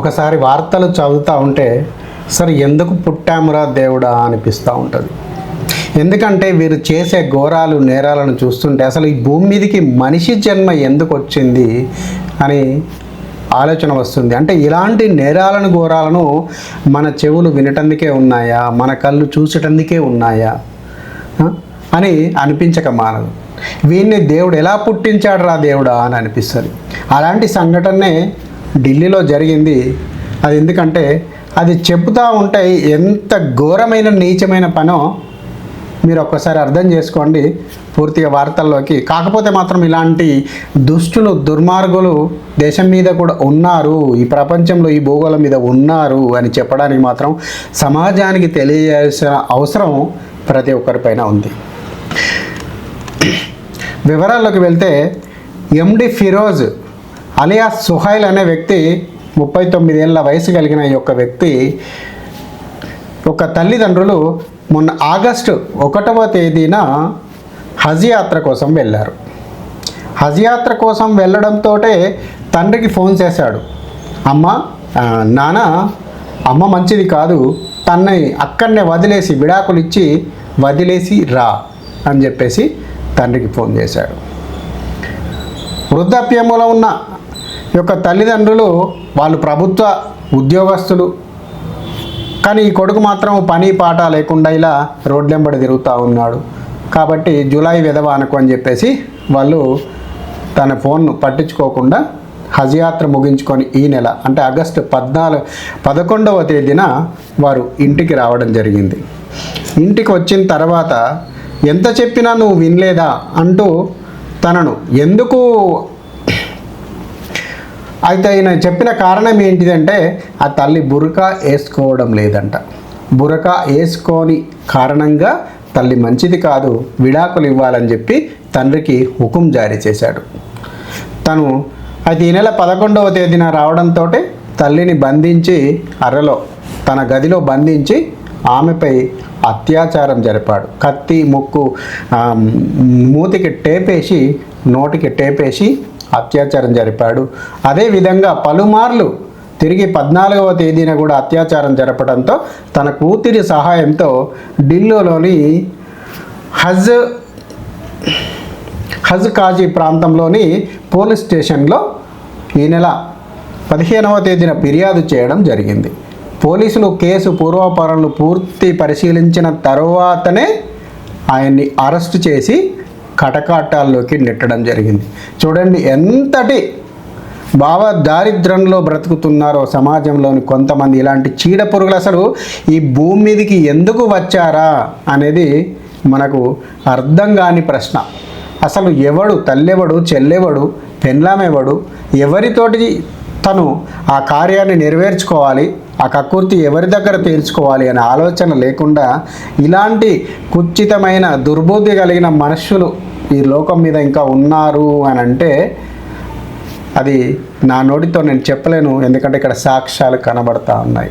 ఒకసారి వార్తలు చదువుతూ ఉంటే సరే ఎందుకు పుట్టామురా దేవుడా అనిపిస్తూ ఉంటుంది. ఎందుకంటే వీరు చేసే ఘోరాలు నేరాలను చూస్తుంటే అసలు ఈ భూమి మీదకి మనిషి జన్మ ఎందుకు వచ్చింది అని ఆలోచన వస్తుంది. అంటే ఇలాంటి నేరాలను ఘోరాలను మన చెవులు వినటందుకే ఉన్నాయా, మన కళ్ళు చూసటందుకే ఉన్నాయా అని అనిపించక మానదు. వీడిని దేవుడు ఎలా పుట్టించాడు రా దేవుడా అని అనిపిస్తుంది. అలాంటి సంఘటనే ఢిల్లీలో జరిగింది. అది ఎందుకంటే అది చెబుతూ ఉంటే ఎంత ఘోరమైన నీచమైన పనో మీరు ఒక్కసారి అర్థం చేసుకోండి పూర్తిగా వార్తల్లోకి. కాకపోతే మాత్రం ఇలాంటి దుష్టులు దుర్మార్గులు దేశం మీద కూడా ఉన్నారు, ఈ ప్రపంచంలో ఈ భూగోళం మీద ఉన్నారు అని చెప్పడానికి మాత్రం సమాజానికి తెలియజేయాల్సిన అవసరం ప్రతి ఒక్కరిపైన ఉంది. వివరాల్లోకి వెళ్తే ఎండి ఫిరోజ్ అలియాస్ సుహైల్ అనే వ్యక్తి 39 ఏళ్ళ వయసు కలిగిన ఈ యొక్క వ్యక్తి ఒక తల్లిదండ్రులు మొన్న ఆగస్టు 1వ తేదీన హజ్ యాత్ర కోసం వెళ్ళారు. హజ్ యాత్ర కోసం వెళ్ళడంతో తండ్రికి ఫోన్ చేశాడు. నాన్న అమ్మ మంచిది కాదు, తన్ని అక్కడనే వదిలేసి విడాకులు ఇచ్చి వదిలేసి రా అని చెప్పేసి తండ్రికి ఫోన్ చేశాడు. వృద్ధాప్యంలో ఉన్న యొక్క తల్లిదండ్రులు వాళ్ళు ప్రభుత్వ ఉద్యోగస్తులు, కానీ ఈ కొడుకు మాత్రం పని పాట లేకుండా ఇలా రోడ్లెంబడి తిరుగుతూ ఉన్నాడు. కాబట్టి జూలై విధవ అనుకో అని చెప్పేసి వాళ్ళు తన ఫోన్ను పట్టించుకోకుండా హజ్ యాత్ర ముగించుకొని ఈ నెల అంటే ఆగస్టు 11వ తేదీన వారు ఇంటికి రావడం జరిగింది. ఇంటికి వచ్చిన తర్వాత ఎంత చెప్పినా నువ్వు వినలేదా అంటూ తనను ఎందుకు అయితే ఆయన చెప్పిన కారణం ఏంటిదంటే ఆ తల్లి బురకా వేసుకోవడం లేదంట. బురకా వేసుకోని కారణంగా తల్లి మంచిది కాదు, విడాకులు ఇవ్వాలని చెప్పి తండ్రికి హుకుం జారీ చేశాడు. తను అయితే ఈ నెల 11వ తేదీన రావడంతో తల్లిని బంధించి అర్రలో తన గదిలో బంధించి ఆమెపై అత్యాచారం జరిపాడు. కత్తి ముక్కు మూతికి టేపేసి నోటికి టేపేసి అత్యాచారం జరిపాడు. అదేవిధంగా పలుమార్లు తిరిగి 14వ తేదీన కూడా అత్యాచారం జరపడంతో తన కూతురి సహాయంతో ఢిల్లీలోని హజ్ కాజీ ప్రాంతంలోని పోలీస్ స్టేషన్లో ఈ నెల 15వ తేదీన ఫిర్యాదు చేయడం జరిగింది. పోలీసులు కేసు పూర్వాపరాలను పూర్తి పరిశీలించిన తర్వాతనే ఆయన్ని అరెస్టు చేసి కటకాటాల్లోకి నెట్టడం జరిగింది. చూడండి ఎంతటి దారిద్ర్యంలో బ్రతుకుతున్నారో సమాజంలోని కొంతమంది. ఇలాంటి చీడ పురుగులు అసలు ఈ భూమి మీదకి ఎందుకు వచ్చారా అనేది మనకు అర్థం కాని ప్రశ్న. అసలు ఎవడు తల్లెవడు, చెల్లెవడు, పెన్లామెవడు, ఎవరితోటి తను ఆ కార్యాన్ని నెరవేర్చుకోవాలి, ఆ కక్కుర్తి ఎవరి దగ్గర తీర్చుకోవాలి అనే ఆలోచన లేకుండా ఇలాంటి కుచితమైన దుర్బుద్ధి కలిగిన మనుషులు ఈ లోకం మీద ఇంకా ఉన్నారు అని అంటే అది నా నోటితో నేను చెప్పలేను. ఎందుకంటే ఇక్కడ సాక్ష్యాలు కనబడతా ఉన్నాయి.